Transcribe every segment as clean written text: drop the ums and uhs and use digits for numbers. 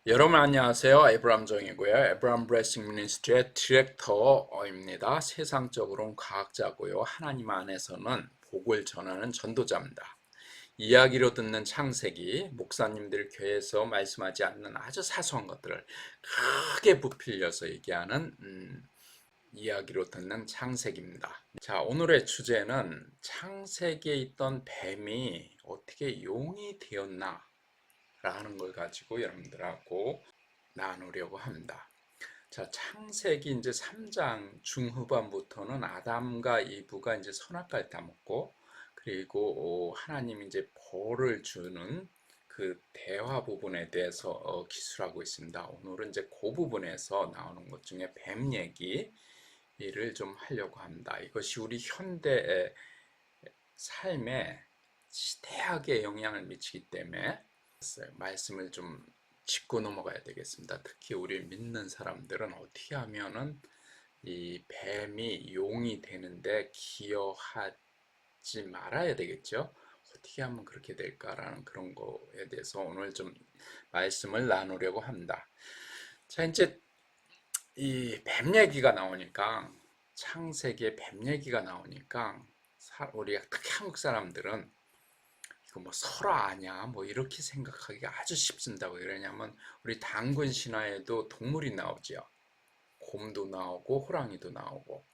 여러분 안녕하세요. 에브람 정이고요. 에브람 브레싱 미니스트리의 디렉터입니다. 세상적으로는 과학자고요. 하나님 안에서는 복을 전하는 전도자입니다. 이야기로 듣는 창세기, 목사님들 교회에서 말씀하지 않는 아주 사소한 것들을 크게 부풀려서 얘기하는 이야기로 듣는 창세기입니다. 자, 오늘의 주제는 창세기에 있던 뱀이 어떻게 용이 되었나 라는 걸 가지고 여러분들하고 나누려고 합니다. 자, 창세기 이제 3장 중후반부터는 아담과 이브가 이제 선악과를 따먹고, 그리고 하나님이 이제 벌을 주는 그 대화 부분에 대해서 기술하고 있습니다. 오늘은 이제 그 부분에서 나오는 것 중에 뱀 얘기를 좀 하려고 합니다. 이것이 우리 현대의 삶에 지대하게 영향을 미치기 때문에 말씀을 좀 짚고 넘어가야 되겠습니다. 특히 우리 믿는 사람들은 어떻게 하면은 이 뱀이 용이 되는데 기여하지 말아야 되겠죠. 어떻게 하면 그렇게 될까라는 그런 거에 대해서 오늘 좀 말씀을 나누려고 합니다. 자, 이제 이 뱀 얘기가 나오니까, 창세기에 뱀 얘기가 나오니까 우리 특히 한국 사람들은 이거 뭐 설화 아니야 뭐 이렇게 생각하기가 아주 쉽습니다. 왜 그러냐면 우리 단군 신화에도 동물이 나오지요. 곰도 나오고 호랑이도 나오고,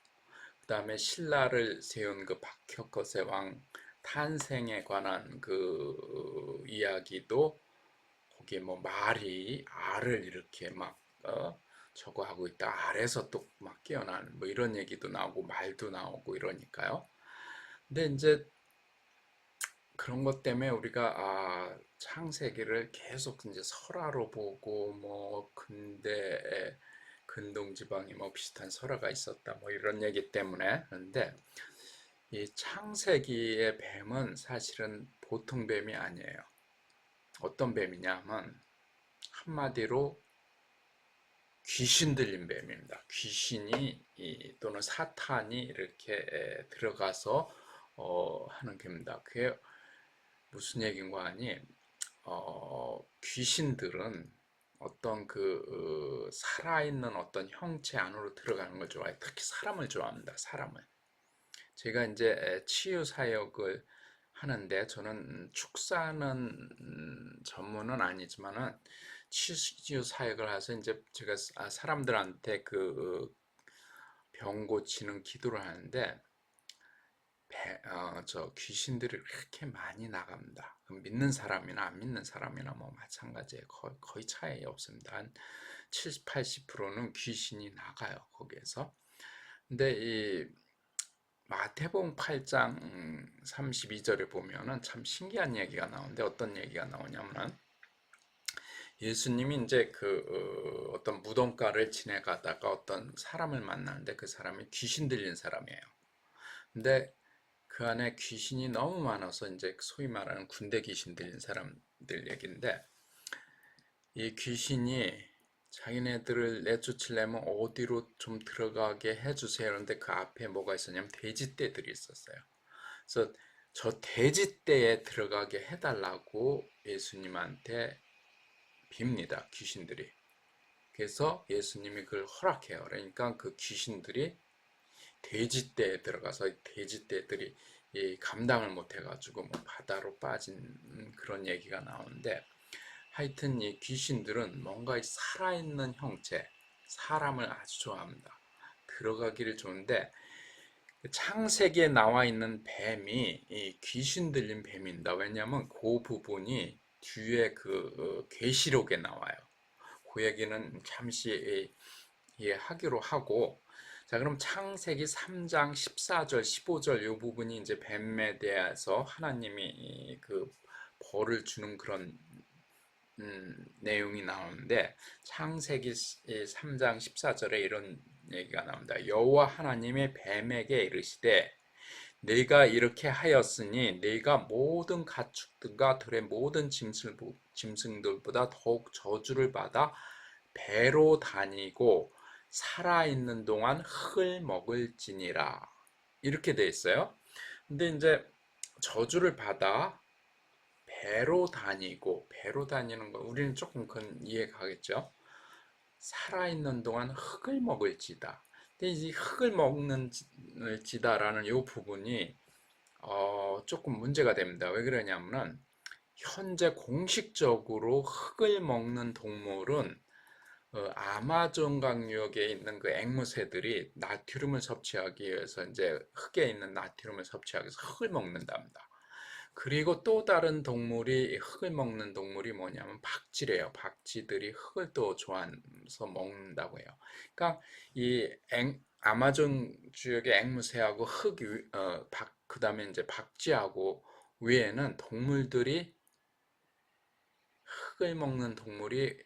그 다음에 신라를 세운 그 박혁거세 왕 탄생에 관한 그 이야기도 거기에 뭐 말이 알을 이렇게 막 저거 하고 있다, 알에서 또 막 깨어난 뭐 이런 얘기도 나오고 말도 나오고 이러니까요. 근데 이제 그런 것 때문에 우리가 창세기를 계속 이제 설화로 보고, 뭐 근대에 근동 지방이 뭐 비슷한 설화가 있었다 뭐 이런 얘기 때문에. 그런데 이 창세기의 뱀은 사실은 보통 뱀이 아니에요. 어떤 뱀이냐 하면 한마디로 귀신 들린 뱀입니다. 귀신이 또는 사탄이 이렇게 들어가서 하는 겁니다. 그게 무슨 얘기인가 하니, 귀신들은 어떤 살아있는 어떤 형체 안으로 들어가는 걸 좋아해요. 특히 사람을 좋아합니다. 사람을. 제가 이제 치유 사역을 하는데, 저는 축사는 전문은 아니지만은 치유 사역을 해서 이제 제가 사람들한테 병 고치는 기도를 하는데, 저 귀신들이 그렇게 많이 나갑니다. 믿는 사람이나 안 믿는 사람이나 뭐 마찬가지예요. 거의 차이 없습니다. 한 70, 80%는 귀신이 나가요, 거기에서. 근데 이 마태복음 8장 32절에 보면은 참 신기한 얘기가 나오는데, 어떤 얘기가 나오냐면 예수님이 이제 어떤 무덤가를 지나가다가 어떤 사람을 만나는데, 그 사람이 귀신 들린 사람이에요. 근데 그 안에 귀신이 너무 많아서 이제 소위 말하는 군대 귀신 들린 사람들 얘기인데, 이 귀신이 자기네들을 내쫓으려면 어디로 좀 들어가게 해주세요. 그런데 그 앞에 뭐가 있었냐면 돼지떼들이 있었어요. 그래서 저 돼지떼에 들어가게 해달라고 예수님한테 빕니다, 귀신들이. 그래서 예수님이 그걸 허락해요. 그러니까 그 귀신들이 돼지떼에 들어가서 돼지떼들이 감당을 못 해가지고 뭐 바다로 빠진 그런 얘기가 나오는데, 하여튼 이 귀신들은 뭔가 살아있는 형체, 사람을 아주 좋아합니다. 들어가기를 좋은데, 창세기에 나와 있는 뱀이 이 귀신 들린 뱀입니다. 왜냐하면 그 부분이 뒤에 계시록에 나와요. 그 얘기는 잠시 하기로 하고, 자, 그럼 창세기 3장 14절, 15절 이 부분이 이제 뱀에 대해서 하나님이 그 벌을 주는 그런 내용이 나오는데, 창세기 3장 14절에 이런 얘기가 나옵니다. 여호와 하나님의 뱀에게 이르시되 네가 이렇게 하였으니 네가 모든 가축들과 들의 모든 짐승들보다 더욱 저주를 받아 배로 다니고 살아있는 동안 흙을 먹을지니라, 이렇게 돼 있어요. 근데 이제 저주를 받아 배로 다니고, 배로 다니는 거 우리는 조금 그건 이해가겠죠? 살아있는 동안 흙을 먹을지다. 근데 이 흙을 먹는지다라는 이 부분이 조금 문제가 됩니다. 왜 그러냐면은 현재 공식적으로 흙을 먹는 동물은 아마존 강유역에 있는 그 앵무새들이 나트륨을 섭취하기 위해서 이제 흙에 있는 나트륨을 섭취하기 위해서 흙을 먹는답니다. 그리고 또 다른 동물이 흙을 먹는 동물이 뭐냐면 박쥐래요. 박쥐들이 흙을 또 좋아해서 먹는다고 해요. 그러니까 아마존 지역의 앵무새하고 그다음에 이제 박쥐하고 위에는 동물들이 흙을 먹는 동물이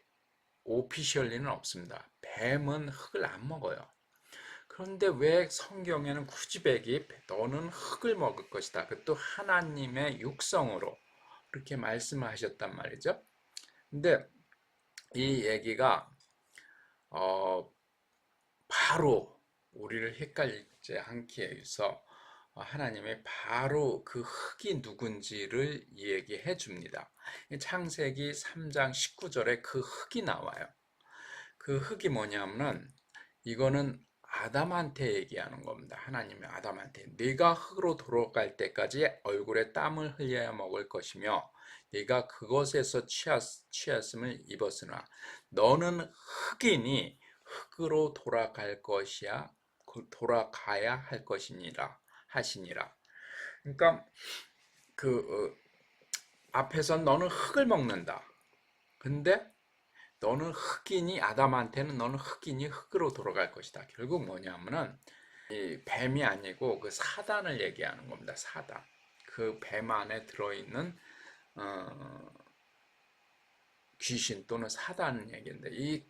오피셜리는 없습니다. 뱀은 흙을 안 먹어요. 그런데 왜 성경에는 굳이 너는 흙을 먹을 것이다. 그것도 하나님의 육성으로 그렇게 말씀을 하셨단 말이죠. 근데 이 얘기가 바로 우리를 헷갈리지 않기 위해서 하나님이 바로 그 흙이 누군지를 얘기해 줍니다. 창세기 3장 19절에 그 흙이 나와요. 그 흙이 뭐냐면 이거는 아담한테 얘기하는 겁니다. 하나님이 아담한테 네가 흙으로 돌아갈 때까지 얼굴에 땀을 흘려야 먹을 것이며 네가 그것에서 취했음을 입었으나 너는 흙이니 흙으로 돌아가야 할 것이니라 하시니라. 그러니까 그 앞에서 너는 흙을 먹는다. 근데 너는 흙이니 아담한테는 너는 흙이니 흙으로 돌아갈 것이다. 결국 뭐냐면은 이 뱀이 아니고 그 사단을 얘기하는 겁니다. 사단. 그 뱀 안에 들어있는 귀신 또는 사단 얘기인데 이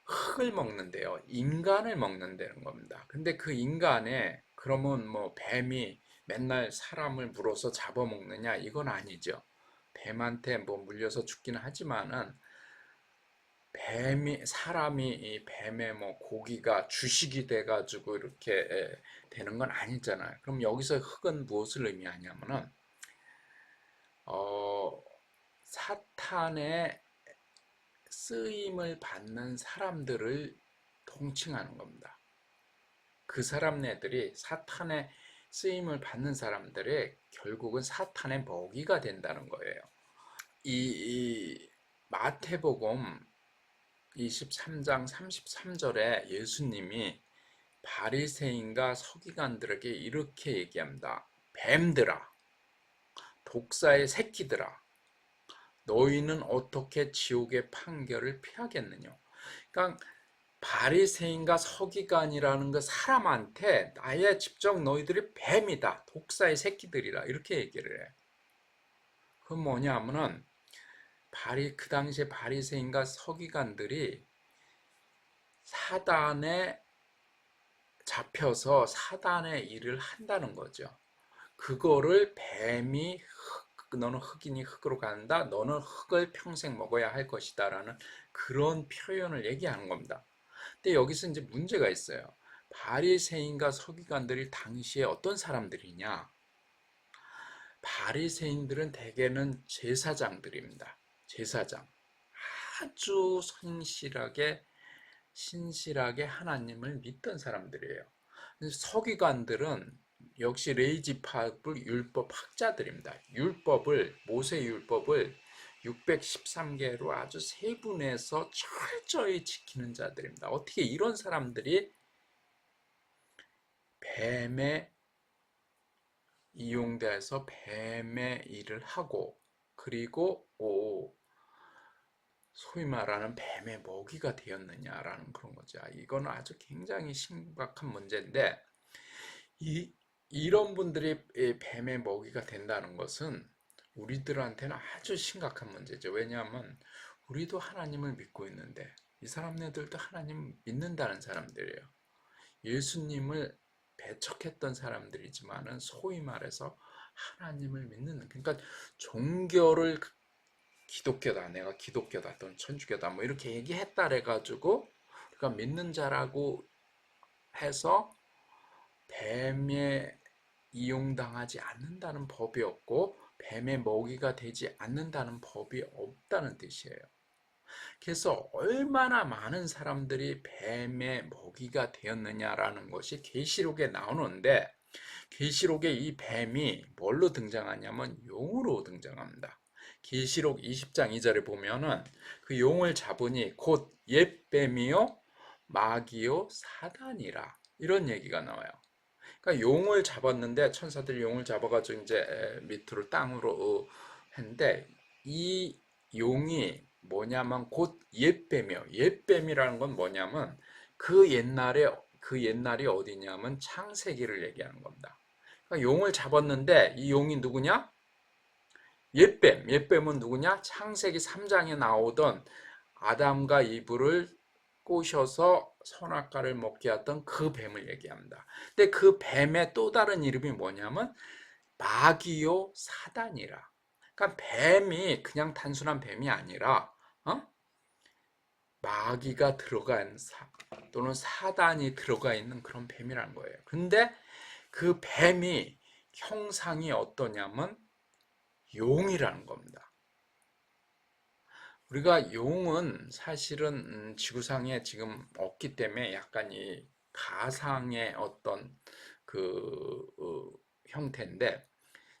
흙을 먹는데요. 인간을 먹는다는 겁니다. 근데 그 인간에 그러면 뭐 뱀이 맨날 사람을 물어서 잡아먹느냐? 이건 아니죠. 뱀한테 뭐 물려서 죽기는 하지만은 사람이 이 뱀의 뭐 고기가 주식이 돼가지고 이렇게 되는 건 아니잖아요. 그럼 여기서 흙은 무엇을 의미하냐면은, 사탄의 쓰임을 받는 사람들을 통칭하는 겁니다. 그 사람네들이 사탄의 쓰임을 받는 사람들의 결국은 사탄의 먹이가 된다는 거예요. 이 마태복음 23장 33절에 예수님이 바리새인과 서기관들에게 이렇게 얘기합니다. 뱀들아, 독사의 새끼들아, 너희는 어떻게 지옥의 판결을 피하겠느냐. 그러니까 바리새인과 서기관이라는 그 사람한테 나의 직접 너희들이 뱀이다, 독사의 새끼들이라 이렇게 얘기를 해. 그건 뭐냐면은 그 당시에 바리새인과 서기관들이 사단에 잡혀서 사단의 일을 한다는 거죠. 그거를 뱀이 너는 흙이니 흙으로 간다. 너는 흙을 평생 먹어야 할 것이다. 라는 그런 표현을 얘기하는 겁니다. 근데 여기서 이제 문제가 있어요. 바리새인과 서기관들이 당시에 어떤 사람들이냐? 바리새인들은 대개는 제사장들입니다. 제사장. 아주 신실하게 하나님을 믿던 사람들이에요. 서기관들은 역시 레이지파불 율법 학자들입니다. 모세 율법을 613개로 아주 세분해서 철저히 지키는 자들입니다. 어떻게 이런 사람들이 뱀에 이용돼서 뱀의 일을 하고 그리고 소위 말하는 뱀의 먹이가 되었느냐라는 그런 거죠. 이거는 아주 굉장히 심각한 문제인데 이런 분들이 뱀의 먹이가 된다는 것은 우리들한테는 아주 심각한 문제죠. 왜냐하면 우리도 하나님을 믿고 있는데 이 사람들도 하나님 믿는다는 사람들이에요. 예수님을 배척했던 사람들이지만은 소위 말해서 하나님을 믿는, 그러니까 종교를 기독교다, 내가 기독교다 또는 천주교다 뭐 이렇게 얘기했다 그래가지고 우리가 믿는 자라고 해서 뱀에 이용당하지 않는다는 법이 없고 뱀의 먹이가 되지 않는다는 법이 없다는 뜻이에요. 그래서 얼마나 많은 사람들이 뱀의 먹이가 되었느냐라는 것이 계시록에 나오는데, 계시록에 이 뱀이 뭘로 등장하냐면 용으로 등장합니다. 계시록 20장 2절에 보면은 그 용을 잡으니 곧 옛뱀이요 마귀요 사단이라, 이런 얘기가 나와요. 그러니까 용을 잡았는데, 천사들이 용을 잡아가지고 이제 밑으로 땅으로 했는데, 이 용이 뭐냐면 곧 옛뱀이요. 옛뱀이라는 건 뭐냐면 그 옛날이 어디냐면 창세기를 얘기하는 겁니다. 그러니까 용을 잡았는데 이 용이 누구냐? 옛뱀. 옛뱀은 누구냐? 창세기 3장에 나오던 아담과 이브를 꼬셔서 선악과를 먹게 했던 그 뱀을 얘기합니다. 근데 그 뱀의 또 다른 이름이 뭐냐면 마귀요 사단이라. 그러니까 뱀이 그냥 단순한 뱀이 아니라 마귀가 들어간 또는 사단이 들어가 있는 그런 뱀이라는 거예요. 근데 그 뱀이 형상이 어떠냐면 용이라는 겁니다. 우리가 용은 사실은 지구상에 지금 없기 때문에 약간 이 가상의 어떤 그 형태인데,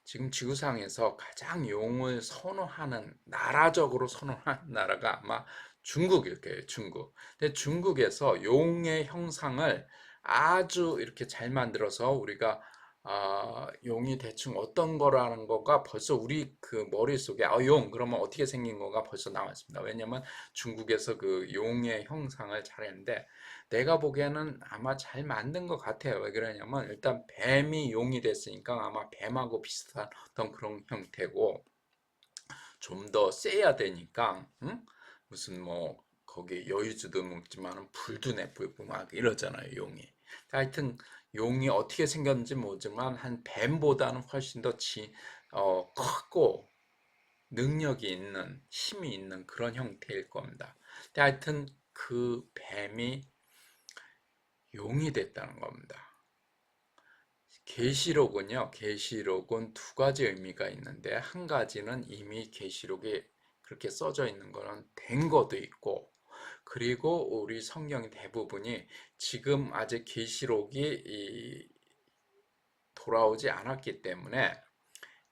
지금 지구상에서 가장 용을 선호하는, 나라적으로 선호하는 나라가 아마 중국일 거예요. 중국. 근데 중국에서 용의 형상을 아주 이렇게 잘 만들어서 우리가 용이 대충 어떤 거라는 거가 벌써 우리 그 머릿속에 용 그러면 어떻게 생긴 거가 벌써 나왔습니다. 왜냐면 중국에서 그 용의 형상을 잘 했는데, 내가 보기에는 아마 잘 만든 것 같아요. 왜 그러냐면 일단 뱀이 용이 됐으니까 아마 뱀하고 비슷한 어떤 그런 형태고, 좀 더 세야 되니까 무슨 뭐 거기 여유주도 먹지만 불도 내뿜고 막 이러잖아요, 용이. 하여튼 용이 어떻게 생겼는지 모르지만 한 뱀보다는 훨씬 더 크고 능력이 있는, 힘이 있는 그런 형태일 겁니다. 근데 하여튼 그 뱀이 용이 됐다는 겁니다. 계시록은 두 가지 의미가 있는데, 한 가지는 이미 계시록에 그렇게 써져 있는 거는 된 것도 있고, 그리고 우리 성경 대부분이 지금 아직 계시록이 돌아오지 않았기 때문에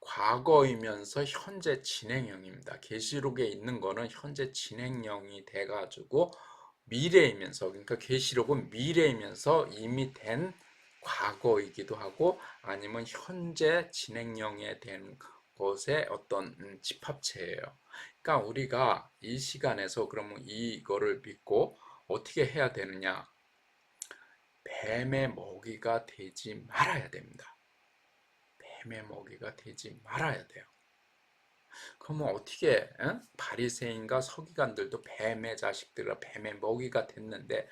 과거이면서 현재 진행형입니다. 계시록에 있는 거는 현재 진행형이 돼가지고 미래이면서, 그러니까 계시록은 미래이면서 이미 된 과거이기도 하고, 아니면 현재 진행형에 된 것의 어떤 집합체예요. 그러니까 우리가 이 시간에서 그러면 이거를 믿고 어떻게 해야 되느냐? 뱀의 먹이가 되지 말아야 됩니다. 뱀의 먹이가 되지 말아야 돼요. 그러면 어떻게 바리새인과 서기관들도 뱀의 자식들과 뱀의 먹이가 됐는데,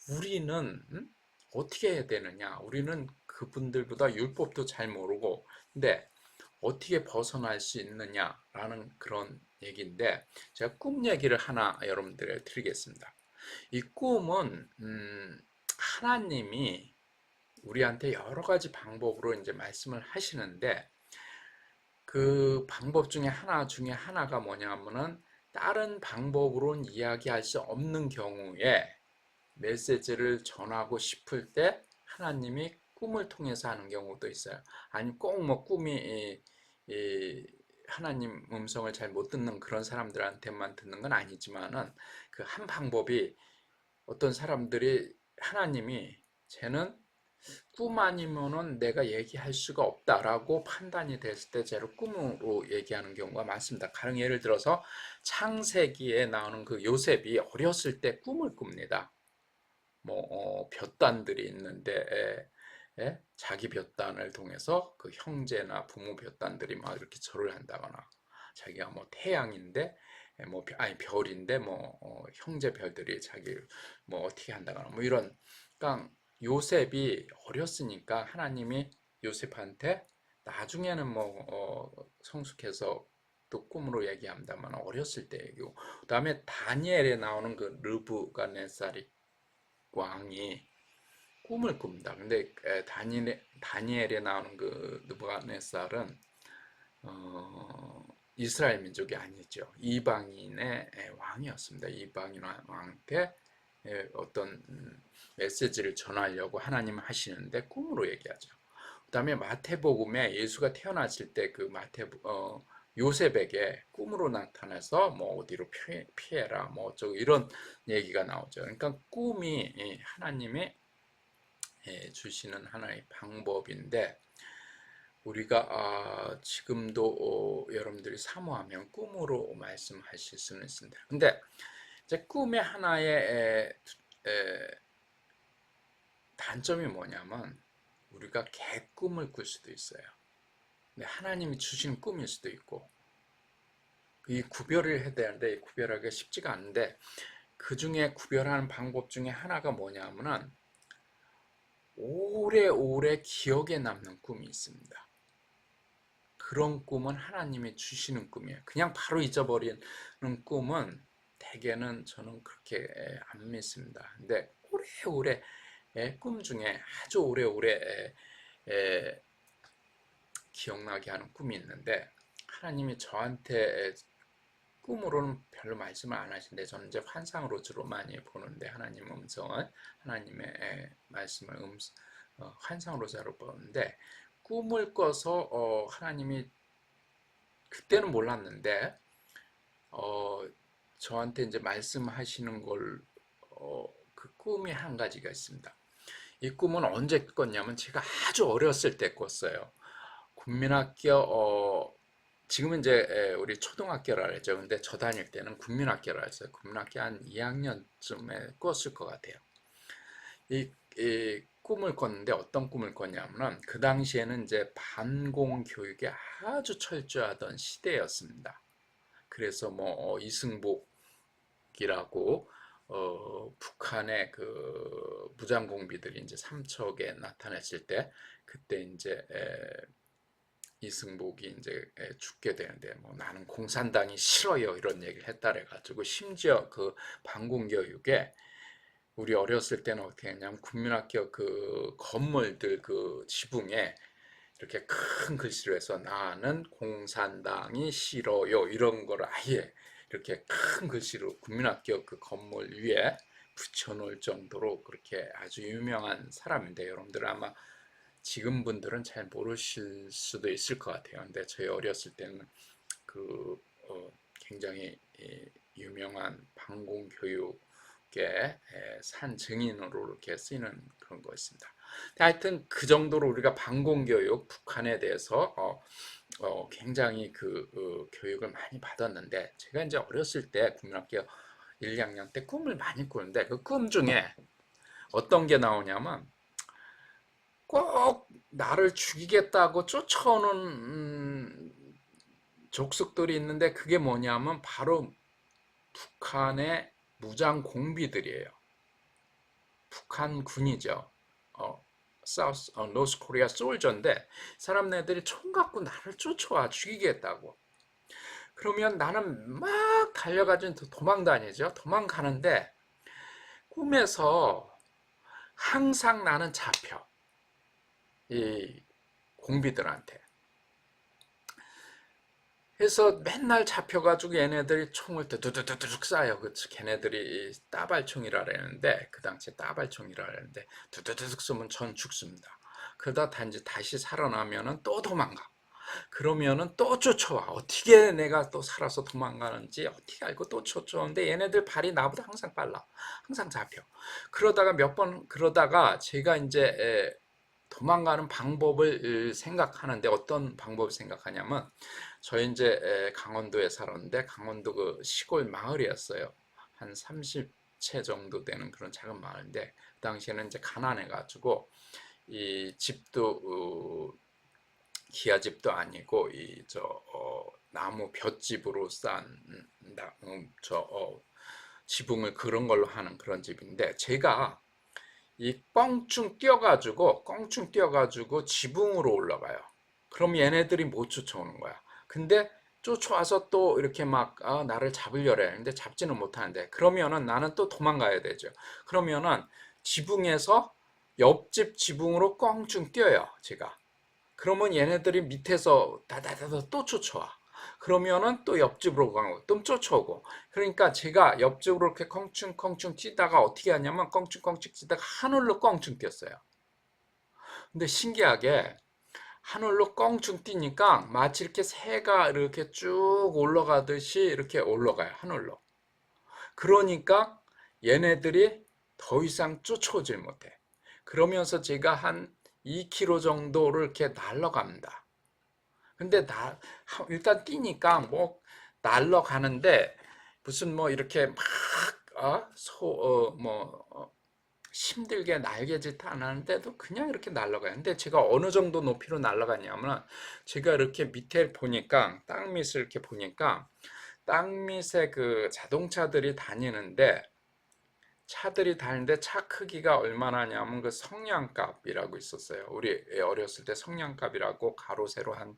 우리는 어떻게 해야 되느냐? 우리는 그분들보다 율법도 잘 모르고, 근데 어떻게 벗어날 수 있느냐라는 그런 얘기인데, 제가 꿈 얘기를 하나 여러분들에게 드리겠습니다. 이 꿈은 하나님이 우리한테 여러 가지 방법으로 이제 말씀을 하시는데, 그 방법 중에 하나가 뭐냐면은 다른 방법으로는 이야기할 수 없는 경우에 메시지를 전하고 싶을 때 하나님이 꿈을 통해서 하는 경우도 있어요. 아니 꼭 뭐 꿈이 하나님 음성을 잘 못 듣는 그런 사람들한테만 듣는 건 아니지만은, 그 한 방법이 어떤 사람들이 하나님이 쟤는 꿈 아니면은 내가 얘기할 수가 없다라고 판단이 됐을 때 제를 꿈으로 얘기하는 경우가 많습니다. 가령 예를 들어서 창세기에 나오는 그 요셉이 어렸을 때 꿈을 꿉니다. 뭐 볕단들이 있는데 자기 볕단을 통해서 그 형제나 부모 볕단들이 막 이렇게 절을 한다거나, 자기가 뭐 태양인데 뭐 아니 별인데 뭐 형제 별들이 자기를 뭐 어떻게 한다거나 뭐 이런. 그러니까 요셉이 어렸으니까 하나님이 요셉한테, 나중에는 뭐 성숙해서 또 꿈으로 얘기합니다만 어렸을 때 얘기고, 그다음에 다니엘에 나오는 그 르브갓네살이 왕이 꿈을 꿉니다. 근데 다니엘에 나오는 그 느부갓네살은 이스라엘 민족이 아니죠. 이방인의 왕이었습니다. 이방인 왕한테 어떤 메시지를 전하려고 하나님은 하시는데 꿈으로 얘기하죠. 그 다음에 마태복음에 예수가 태어났을 때 그 요셉에게 꿈으로 나타나서 뭐 어디로 피해라 뭐 어쩌고 이런 얘기가 나오죠. 그러니까 꿈이 하나님의 주시는 하나의 방법인데 우리가 지금도 여러분들이 사모하면 꿈으로 말씀하실 수는 있습니다. 근데 이제 꿈의 하나의 단점이 뭐냐면 우리가 개꿈을 꿀 수도 있어요. 근데 하나님이 주신 꿈일 수도 있고 이 구별을 해야 되는데 구별하기가 쉽지가 않은데 그 중에 구별하는 방법 중에 하나가 뭐냐면은 오래오래 기억에 남는 꿈이 있습니다. 그런 꿈은 하나님이 주시는 꿈이에요. 그냥 바로 잊어버리는 꿈은 대개는 저는 그렇게 안 믿습니다. 근데 오래오래 꿈 중에 아주 오래오래 기억나게 하는 꿈이 있는데 하나님이 저한테 꿈으로는 별로 말씀을 안 하시는데 저는 이제 환상으로 주로 많이 보는데 하나님 음성은 하나님의 말씀을 환상으로 자로 보는데 꿈을 꿔서 하나님이 그때는 몰랐는데 저한테 이제 말씀하시는 걸 그 꿈이 한 가지가 있습니다. 이 꿈은 언제 꿨냐면 제가 아주 어렸을 때 꿨어요. 국민학교 지금은 이제 우리 초등학교라 그랬죠. 근데 저 다닐 때는 국민학교라 했어요. 국민학교 한 2학년쯤에 꿨을 것 같아요. 이 꿈을 꿨는데 어떤 꿈을 꿨냐면은 그 당시에는 이제 반공 교육이 아주 철저하던 시대였습니다. 그래서 뭐 이승복이라고 북한의 그 무장공비들이 이제 삼척에 나타났을 때 그때 이제 이승복이 이제 죽게 되는데 뭐 나는 공산당이 싫어요 이런 얘기를 했다 그래가지고 심지어 그 반공교육에 우리 어렸을 때는 어떻게 했냐면 국민학교 그 건물들 그 지붕에 이렇게 큰 글씨로 해서 나는 공산당이 싫어요 이런 걸 아예 이렇게 큰 글씨로 국민학교 그 건물 위에 붙여놓을 정도로 그렇게 아주 유명한 사람인데 여러분들 아마 지금 분들은 잘 모르실 수도 있을 것 같아요. 근데 저희 어렸을 때는 그 굉장히 유명한 반공교육의 산 증인으로 이렇게 쓰이는 그런 거였습니다. 하여튼 그 정도로 우리가 반공교육 북한에 대해서 굉장히 그 교육을 많이 받았는데 제가 이제 어렸을 때 국민학교 1, 2학년 때 꿈을 많이 꾸는데 그 꿈 중에 어떤 게 나오냐면 꼭 나를 죽이겠다고 쫓아오는 족속들이 있는데 그게 뭐냐면 바로 북한의 무장 공비들이에요. 북한 군이죠. 사우스 노스 코리아 솔저인데 사람네들이 총 갖고 나를 쫓아와 죽이겠다고. 그러면 나는 막 달려가지고 도망다니죠. 도망가는데 꿈에서 항상 나는 잡혀. 이 공비들한테. 그래서 맨날 잡혀가지고 얘네들이 총을 두두두둑 쏴요. 그 걔네들이 따발총이라 그랬는데 그 당시에 따발총이라 그랬는데 두두두둑 쏘면 전 죽습니다. 그러다 단지 다시 살아나면은 또 도망가. 그러면은 또 쫓아와. 어떻게 내가 또 살아서 도망가는지 어떻게 알고 또 쫓아오는데 얘네들 발이 나보다 항상 빨라. 항상 잡혀. 그러다가 몇 번 그러다가 제가 이제 도망가는 방법을 생각하는데 어떤 방법을 생각하냐면 저희 이제 강원도에 살았는데 강원도 그 시골 마을이었어요. 한 30채 정도 되는 그런 작은 마을인데 그 당시에는 이제 가난해가지고 이 집도 기아집도 아니고 이 나무 볏집으로 지붕을 그런 걸로 하는 그런 집인데 제가 이 껑충 뛰어가지고 지붕으로 올라가요. 그럼 얘네들이 못 쫓아오는 거야. 근데 쫓아와서 또 이렇게 막 나를 잡으려래. 근데 잡지는 못하는데 그러면은 나는 또 도망가야 되죠. 그러면은 지붕에서 옆집 지붕으로 껑충 뛰어요. 제가. 그러면 얘네들이 밑에서 다다다다 또 쫓아와. 그러면은 또 옆집으로 가고 또 쫓아오고. 그러니까 제가 옆집으로 이렇게 껑충껑충 뛰다가 어떻게 하냐면 껑충껑충 뛰다가 하늘로 껑충 뛰었어요. 근데 신기하게 하늘로 껑충 뛰니까 마치 이렇게 새가 이렇게 쭉 올라가듯이 이렇게 올라가요, 하늘로. 그러니까 얘네들이 더 이상 쫓아오질 못해. 그러면서 제가 한 2km 정도를 이렇게 날아갑니다. 근데 일단 뛰니까 뭐 날아가는데 무슨 뭐 이렇게 막 힘들게 날개짓 안 하는데도 그냥 이렇게 날아가요. 근데 제가 어느 정도 높이로 날아가냐면 제가 이렇게 밑에 보니까 땅 밑을 이렇게 보니까 땅 밑에 그 자동차들이 다니는데 차 크기가 얼마나냐면 그 성냥갑이라고 있었어요. 우리 어렸을 때 성냥갑이라고 가로 세로 한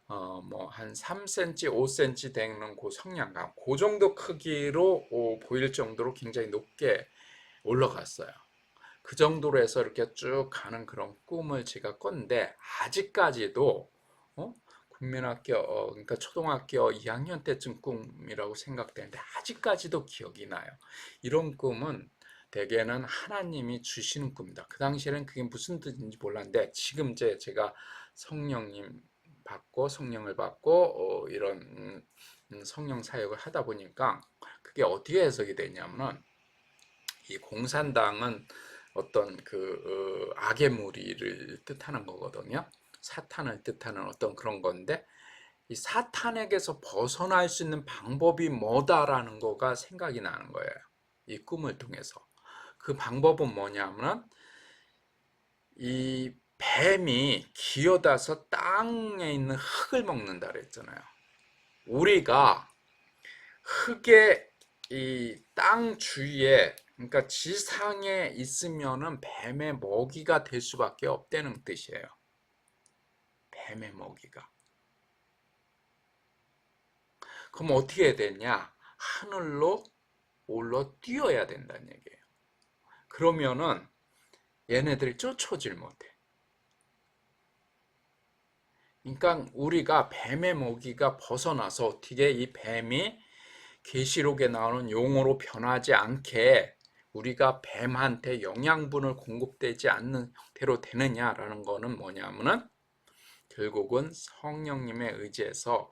3cm, 5cm 되는 그 성냥갑, 그 정도 크기로 보일 정도로 굉장히 높게 올라갔어요. 그 정도로 해서 이렇게 쭉 가는 그런 꿈을 제가 꿨는데 아직까지도 국민학교 그러니까 초등학교 2학년 때쯤 꿈이라고 생각되는데 아직까지도 기억이 나요. 이런 꿈은 대개는 하나님이 주시는 꿈이다. 그 당시에는 그게 무슨 뜻인지 몰랐는데 지금 제가 성령님 받고 성령을 받고 이런 성령 사역을 하다 보니까 그게 어떻게 해석이 되냐면은 이 공산당은 어떤 그 악의 무리를 뜻하는 거거든요. 사탄을 뜻하는 어떤 그런 건데 이 사탄에게서 벗어날 수 있는 방법이 뭐다라는 거가 생각이 나는 거예요. 이 꿈을 통해서. 그 방법은 뭐냐면 이 뱀이 기어다서 땅에 있는 흙을 먹는다 그랬잖아요. 우리가 흙의 이 땅 주위에 그러니까 지상에 있으면은 뱀의 먹이가 될 수밖에 없다는 뜻이에요. 뱀의 먹이가. 그럼 어떻게 해야 되냐? 하늘로 올라 뛰어야 된다는 얘기예요. 그러면은 얘네들이 쫓아오질 못해. 그러니까 우리가 뱀의 먹이가 벗어나서 어떻게 이 뱀이 계시록에 나오는 용어로 변하지 않게 우리가 뱀한테 영양분을 공급되지 않는 형태로 되느냐라는 거는 뭐냐면은 결국은 성령님의 의지에서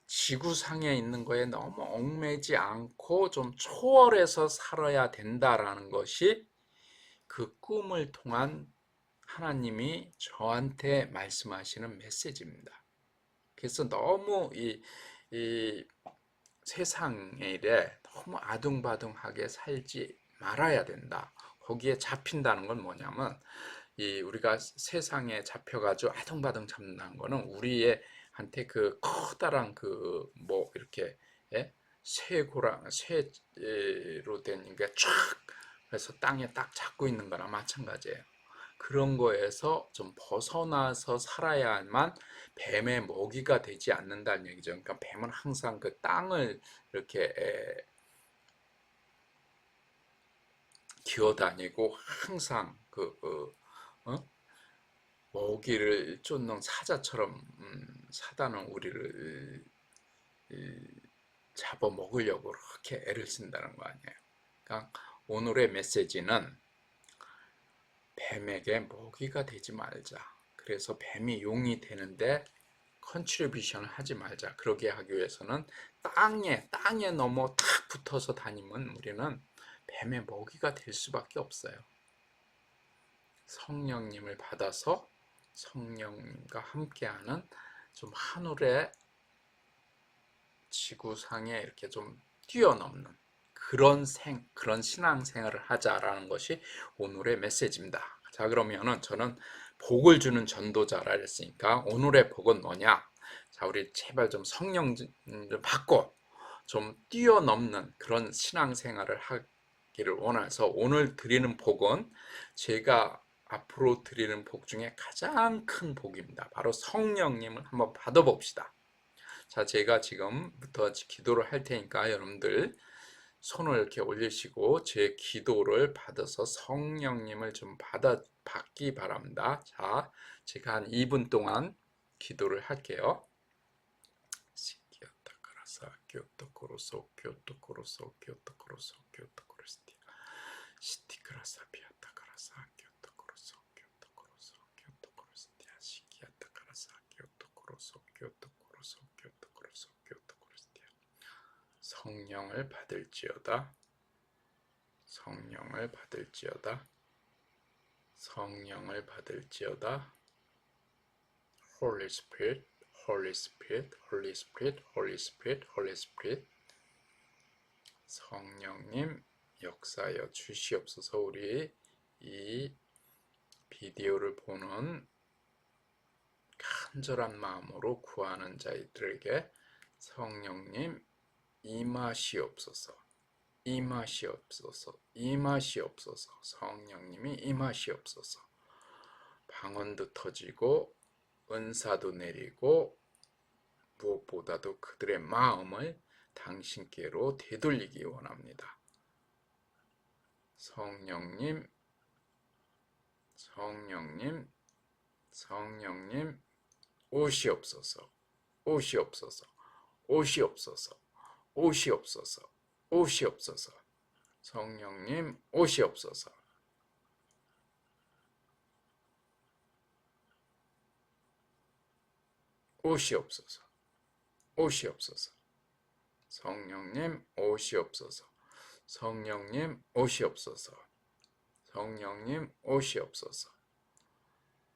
지구상에 있는 거에 너무 얽매지 않고 좀 초월해서 살아야 된다라는 것이 그 꿈을 통한 하나님이 저한테 말씀하시는 메시지입니다. 그래서 너무 이 세상에 이래 너무 아둥바둥하게 살지 말아야 된다. 거기에 잡힌다는 건 뭐냐면 이 우리가 세상에 잡혀가지고 아둥바둥 잡는다는 거는 우리의 한테 그 커다란 그 뭐 이렇게 쇠로 된 게 쫙 그래서 땅에 딱 잡고 있는 거나 마찬가지예요. 그런 거에서 좀 벗어나서 살아야만 뱀의 먹이가 되지 않는다는 얘기죠. 그러니까 뱀은 항상 그 땅을 이렇게 기어다니고 항상 먹이를 쫓는 사자처럼 사단은 우리를 잡아 먹으려고 그렇게 애를 쓴다는 거 아니에요. 그러니까 오늘의 메시지는 뱀에게 먹이가 되지 말자. 그래서 뱀이 용이 되는데 컨트리뷰션을 하지 말자. 그러게 하기 위해서는 땅에 너무 탁 붙어서 다니면 우리는 뱀의 먹이가 될 수밖에 없어요. 성령님을 받아서 성령님과 함께하는 좀 하늘의 지구상에 이렇게 좀 뛰어넘는 그런 신앙생활을 하자라는 것이 오늘의 메시지입니다. 자, 그러면은 저는 복을 주는 전도자라 했으니까 오늘의 복은 뭐냐? 자, 우리 제발 좀 성령 좀 받고 좀 뛰어넘는 그런 신앙생활을 하기를 원해서 오늘 드리는 복은 제가 앞으로 드리는 복 중에 가장 큰 복입니다. 바로 성령님을 한번 받아봅시다. 자, 제가 지금부터 기도를 할 테니까 여러분들 손을 이렇게 올리시고 제 기도를 받아서 성령님을 좀 받기 바랍니다. 자, 제가 한 2분 동안 기도를 할게요. 성령을 받을지어다. 성령을 받을지어다. 성령을 받을지어다. Holy Spirit, Holy Spirit, Holy Spirit, Holy Spirit, Holy Spirit. 성령님 역사하여 주시옵소서. 우리 이 비디오를 보는 간절한 마음으로 구하는 자들에게 성령님 임하시옵소서. 임하시옵소서. 임하시옵소서. 성령님이 임하시옵소서. 방언도 터지고 은사도 내리고 무엇보다도 그들의 마음을 당신께로 되돌리기 원합니다. 성령님, 성령님, 성령님 오시옵소서. 오시옵소서. 오시옵소서. 오시옵소서. 오시옵소서. 성령님 오시옵소서. 오시옵소서. 오시옵소서. 성령님 오시옵소서. 성령님 오시옵소서. 성령님 오시옵소서.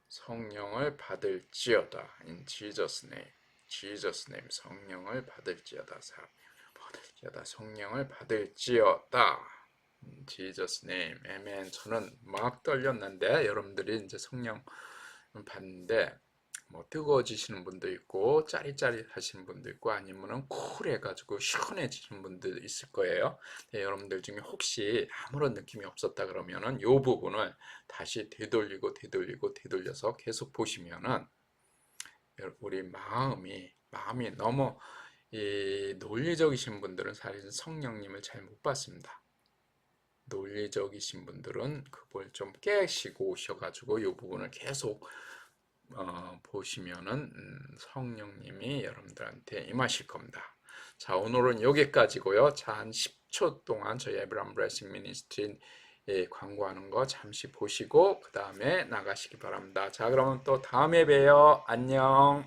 성령을 받을지어다. In Jesus name. Jesus name. 성령을 받을지어다. 성령을 받을지어다. In Jesus name. 아멘. 저는 막 떨렸는데 여러분들이 이제 성령 받는데 뭐 뜨거워지시는 분도 있고 짜릿짜릿하신 분도 있고 아니면은 쿨해가지고 시원해지시는 분도 있을 거예요. 네, 여러분들 중에 혹시 아무런 느낌이 없었다 그러면은 요 부분을 다시 되돌려서 계속 보시면은 우리 마음이 너무 논리적이신 분들은 사실 성령님을 잘 못 받습니다. 논리적이신 분들은 그걸 좀 깨시고 오셔가지고 이 부분을 계속 보시면은 성령님이 여러분들한테 임하실 겁니다. 자, 오늘은 여기까지고요. 자, 한 10초 동안 저희 에브라임 블레싱 미니스트리 광고하는 거 잠시 보시고 그 다음에 나가시기 바랍니다. 자, 그러면 또 다음에 봬요. 안녕.